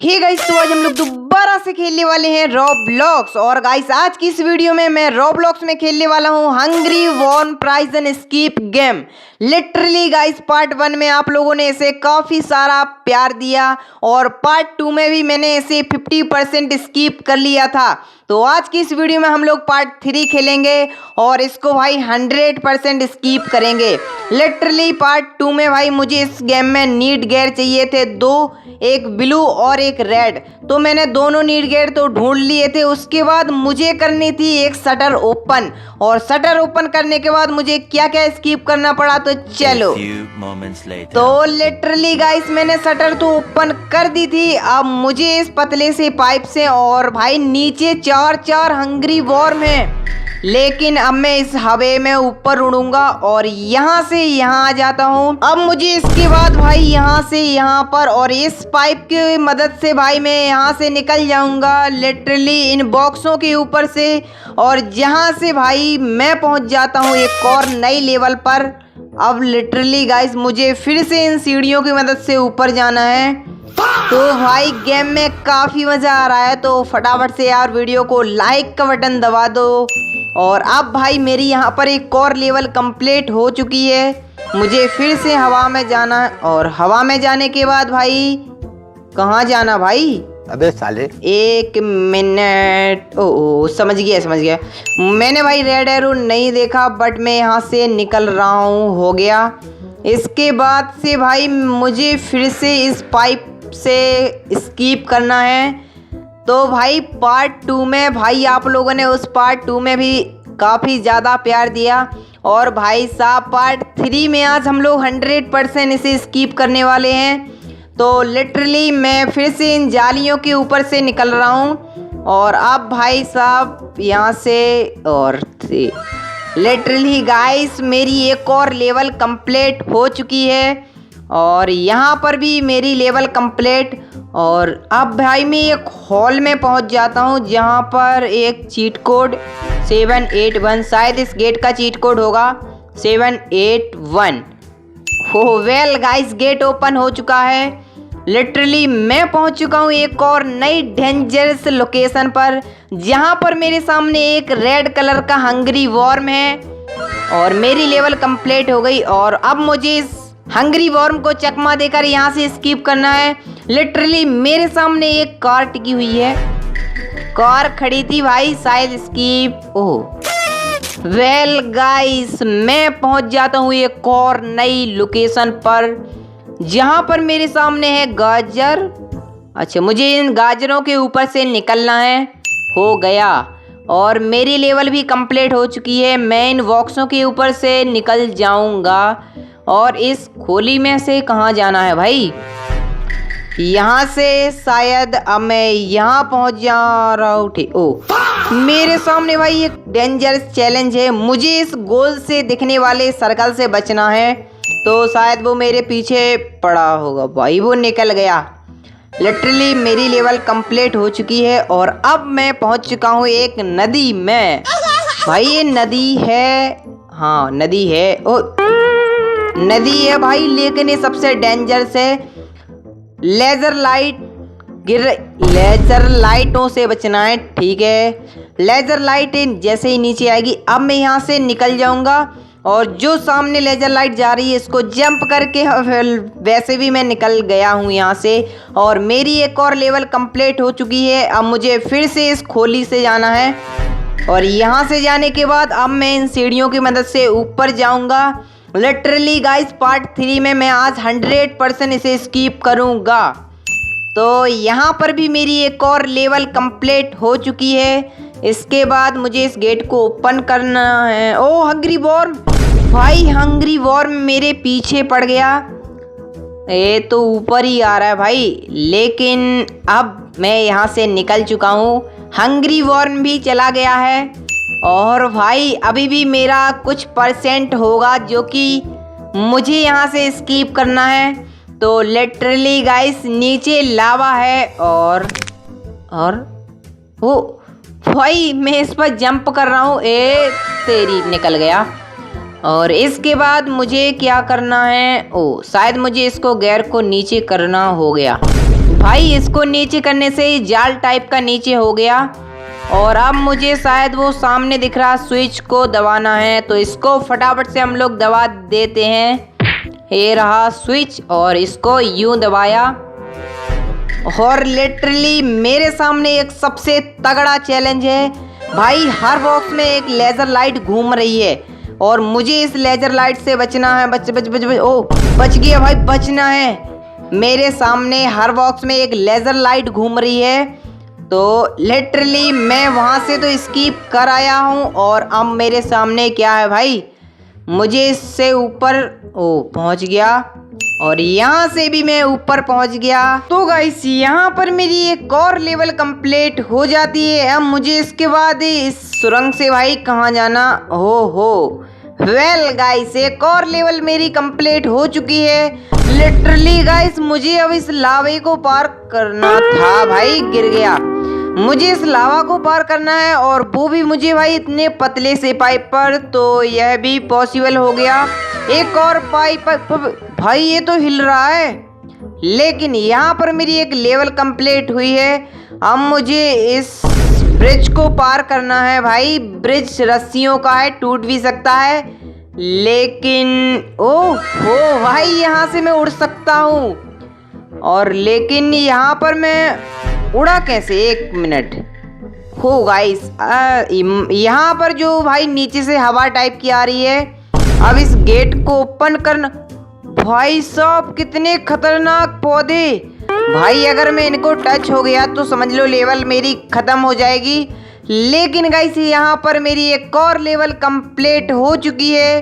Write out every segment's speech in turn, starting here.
Hey guys, तो आज हम लोग दोबारा से खेलने वाले हैं रोब्लॉक्स। और गाइस, आज की इस वीडियो में मैं रोब्लॉक्स में खेलने वाला हूं hungry worm prize and skip game. Literally guys, part 1 में आप लोगों ने इसे काफ़ी सारा प्यार दिया और पार्ट 2 में भी मैंने इसे 50% स्कीप कर लिया था। तो आज की इस वीडियो में हम लोग पार्ट 3 खेलेंगे और इसको भाई 100% स्कीप करेंगे। लिटरली पार्ट 2 में भाई मुझे इस गेम में नीड गेयर चाहिए थे दो, एक ब्लू और एक रेड। तो मैंने दोनों नीड गेयर तो ढूंढ लिए थे। उसके बाद मुझे करनी थी एक शटर ओपन, और शटर ओपन करने के बाद मुझे क्या क्या स्कीप करना पड़ा, तो चलो। तो लिटरली गाइस, मैंने शटर तो ओपन कर दी थी। अब मुझे इस पतले से पाइप से, और भाई नीचे चार हंग्री वॉर्म है, लेकिन अब मैं इस हवे में ऊपर उड़ूंगा और यहाँ से यहाँ आ जाता हूँ। अब मुझे इसके बाद भाई यहाँ से यहाँ पर, और इस पाइप की मदद से भाई मैं यहाँ से निकल जाऊंगा लिटरली इन बॉक्सों के ऊपर से। और जहाँ से भाई मैं पहुँच जाता हूँ एक और नई लेवल पर। अब लिटरली गाइस, मुझे फिर से इन सीढ़ियों की मदद से ऊपर जाना है। तो भाई गेम में काफ़ी मज़ा आ रहा है, तो फटाफट से यार वीडियो को लाइक का बटन दबा दो। और अब भाई मेरी यहाँ पर एक और लेवल कंप्लीट हो चुकी है। मुझे फिर से हवा में जाना है, और हवा में जाने के बाद भाई कहाँ जाना भाई? अबे साले, एक मिनट। ओ समझ गया। मैंने भाई रेड एरो नहीं देखा, बट मैं यहाँ से निकल रहा हूँ। हो गया। इसके बाद से भाई मुझे फिर से इस पाइप से स्कीप करना है। तो भाई पार्ट 2 में भाई आप लोगों ने उस पार्ट 2 में भी काफ़ी ज़्यादा प्यार दिया, और भाई साहब पार्ट 3 में आज हम लोग 100% इसे स्कीप करने वाले हैं। तो लिटरली मैं फिर से इन जालियों के ऊपर से निकल रहा हूँ, और अब भाई साहब यहाँ से, और लिटरली गाइस मेरी एक और लेवल कंप्लीट हो चुकी है, और यहाँ पर भी मेरी लेवल कंप्लीट। और अब भाई मैं एक हॉल में पहुँच जाता हूँ, जहाँ पर एक चीट कोड 781, शायद इस गेट का चीट कोड होगा 781। हो वेल गाइस, गेट ओपन हो चुका है। लिटरली मैं पहुँच चुका हूँ एक और नई डेंजरस लोकेशन पर, जहाँ पर मेरे सामने एक रेड कलर का हंग्री वॉर्म है, और मेरी लेवल कंप्लीट हो गई। और अब मुझे इस हंग्री वॉर्म को चकमा देकर यहाँ से स्कीप करना है। लिटरली मेरे सामने एक कार टिकी हुई है, कार खड़ी थी भाई, शायद स्कीप। ओह वेल गाइस, मैं पहुँच जाता हूँ एक और नई लोकेशन पर, जहाँ पर मेरे सामने है गाजर। अच्छा, मुझे इन गाजरों के ऊपर से निकलना है। हो गया, और मेरी लेवल भी कंप्लीट हो चुकी है। मैं इन बॉक्सों के ऊपर से निकल जाऊंगा, और इस खोली में से कहाँ जाना है भाई? यहाँ से शायद अब मैं यहाँ पहुँच जा रहा हूँ। ठीक, ओ मेरे सामने भाई एक डेंजरस चैलेंज है। मुझे इस गोल से दिखने वाले सर्कल से बचना है, तो शायद वो मेरे पीछे पड़ा होगा। भाई वो निकल गया। लिटरली मेरी लेवल कंप्लीट हो चुकी है, और अब मैं पहुंच चुका हूं एक नदी में। भाई ये नदी है, हाँ नदी है। ओ नदी है भाई, लेकिन ये सबसे डेंजरस है। लेजर लाइटों से बचना है। ठीक है, लेजर लाइट जैसे ही नीचे आएगी, अब मैं यहाँ से निकल जाऊंगा, और जो सामने लेजर लाइट जा रही है इसको जंप करके वैसे भी मैं निकल गया हूँ यहाँ से। और मेरी एक और लेवल कंप्लीट हो चुकी है। अब मुझे फिर से इस खोली से जाना है, और यहाँ से जाने के बाद अब मैं इन सीढ़ियों की मदद से ऊपर जाऊँगा। लिटरली गाइस, पार्ट 3 में मैं आज 100% इसे स्कीप करूँगा। तो यहाँ पर भी मेरी एक और लेवल कंप्लीट हो चुकी है। इसके बाद मुझे इस गेट को ओपन करना है। ओ हंग्री वॉर्म, भाई हंग्री वॉर्म मेरे पीछे पड़ गया। ये तो ऊपर ही आ रहा है भाई, लेकिन अब मैं यहाँ से निकल चुका हूँ। हंग्री वॉर्म भी चला गया है, और भाई अभी भी मेरा कुछ परसेंट होगा जो कि मुझे यहाँ से स्कीप करना है। तो लिटरली गाइस नीचे लावा है, और वो भाई मैं इस पर जंप कर रहा हूँ। ए तेरी, निकल गया। और इसके बाद मुझे क्या करना है? ओ शायद मुझे इसको गियर को नीचे करना। हो गया। भाई इसको नीचे करने से ही जाल टाइप का नीचे हो गया। और अब मुझे शायद वो सामने दिख रहा स्विच को दबाना है, तो इसको फटाफट से हम लोग दबा देते हैं। ये रहा स्विच और इसको यूं दबाया। और लिटरली मेरे सामने एक सबसे तगड़ा चैलेंज है भाई। हर बॉक्स में एक लेज़र लाइट घूम रही है और मुझे इस लेज़र लाइट से बचना है। बच ओ बच गया भाई, बचना है। मेरे सामने हर बॉक्स में एक लेज़र लाइट घूम रही है, तो लिटरली मैं वहाँ से तो स्किप कर आया हूँ। और अब मेरे सामने क्या है भाई, मुझे इससे ऊपर पहुँच गया और यहाँ से भी मैं ऊपर पहुँच गया। तो गाइस यहाँ पर मेरी एक और लेवल कंप्लीट हो जाती है। अब मुझे इसके बाद इस सुरंग से भाई कहाँ जाना हो। वेल गाइस एक और लेवल मेरी कंप्लीट हो चुकी है। लिटरली गाइस मुझे अब इस लावे को पार करना था भाई, गिर गया। मुझे इस लावा को पार करना है और वो भी मुझे भाई इतने पतले से पाइप पर, तो यह भी पॉसिबल हो गया। एक और पाइप भाई, ये तो हिल रहा है। लेकिन यहाँ पर मेरी एक लेवल कंप्लीट हुई है। अब मुझे इस ब्रिज को पार करना है भाई। ब्रिज रस्सियों का है, टूट भी सकता है, लेकिन हो भाई यहाँ से मैं उड़ सकता हूँ। और लेकिन यहाँ पर मैं उड़ा कैसे, एक मिनट हो गाइस। यहाँ पर जो भाई नीचे से हवा टाइप की आ रही है। अब इस गेट को ओपन करना। भाई साहब कितने खतरनाक पौधे भाई, अगर मैं इनको टच हो गया तो समझ लो लेवल मेरी ख़त्म हो जाएगी। लेकिन गाइस यहाँ पर मेरी एक और लेवल कंप्लीट हो चुकी है।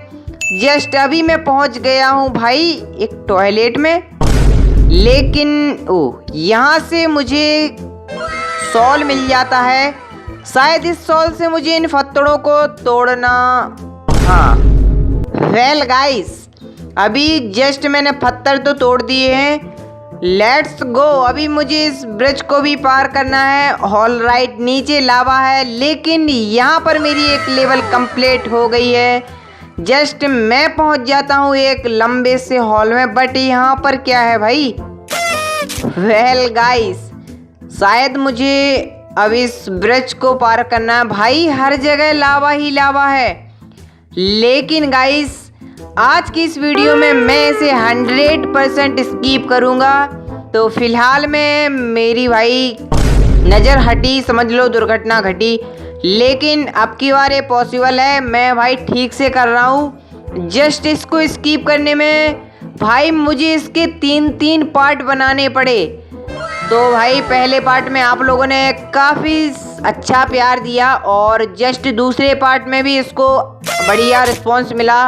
जस्ट अभी मैं पहुँच गया हूँ भाई एक टॉयलेट में। लेकिन यहाँ से मुझे सॉल मिल जाता है। शायद इस सॉल से मुझे इन पत्थरों को तोड़ना। हाँ वेल गाइस अभी जस्ट मैंने पत्थर तो तोड़ दिए हैं। Let's go. अभी मुझे इस ब्रिज को भी पार करना है। ऑल राइट नीचे लावा है, लेकिन यहाँ पर मेरी एक लेवल कंप्लीट हो गई है। जस्ट मैं पहुँच जाता हूँ एक लंबे से हॉल में। बट यहाँ पर क्या है भाई, वेल गाइस शायद मुझे अब इस ब्रिज को पार करना है। भाई हर जगह लावा ही लावा है। लेकिन गाइस आज की इस वीडियो में मैं इसे 100% स्किप करूंगा। तो फिलहाल में मेरी भाई नज़र हटी, समझ लो दुर्घटना घटी। लेकिन अब की बार ये पॉसिबल है, मैं भाई ठीक से कर रहा हूँ। जस्ट इसको स्किप करने में भाई मुझे इसके 3 पार्ट बनाने पड़े। तो भाई पहले पार्ट में आप लोगों ने काफ़ी अच्छा प्यार दिया और जस्ट दूसरे पार्ट में भी इसको बढ़िया रिस्पॉन्स मिला।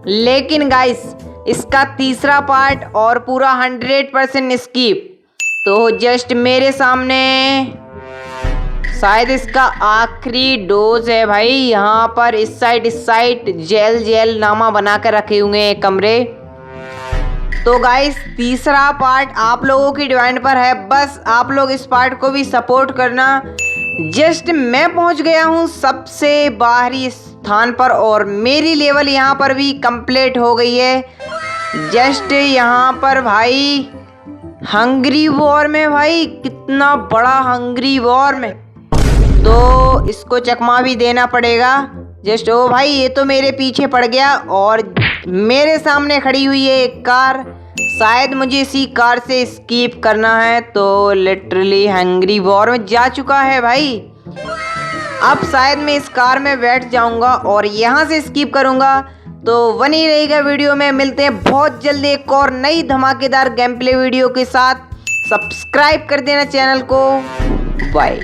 लेकिन गाइस इसका तीसरा पार्ट और पूरा 100% स्किप। तो जस्ट मेरे सामने शायद इसका आखिरी डोज है भाई। यहाँ पर इस साइड जेल नामा बना कर रखे हुए हैं कमरे। तो गाइस तीसरा पार्ट आप लोगों की डिमांड पर है, बस आप लोग इस पार्ट को भी सपोर्ट करना। जस्ट मैं पहुंच गया हूं सबसे बाहरी स्थान पर और मेरी लेवल यहां पर भी कंप्लीट हो गई है। जस्ट यहां पर भाई हंग्री वॉर में, भाई कितना बड़ा हंग्री वॉर में, तो इसको चकमा भी देना पड़ेगा। जस्ट ओ भाई ये तो मेरे पीछे पड़ गया और मेरे सामने खड़ी हुई है एक कार। शायद मुझे इसी कार से स्किप करना है। तो लिटरली हंग्री वॉर में जा चुका है भाई। अब शायद मैं इस कार में बैठ जाऊंगा और यहाँ से स्किप करूंगा। तो बनी रहेगा वीडियो में। मिलते हैं बहुत जल्दी एक और नई धमाकेदार गेम प्ले वीडियो के साथ। सब्सक्राइब कर देना चैनल को। बाय।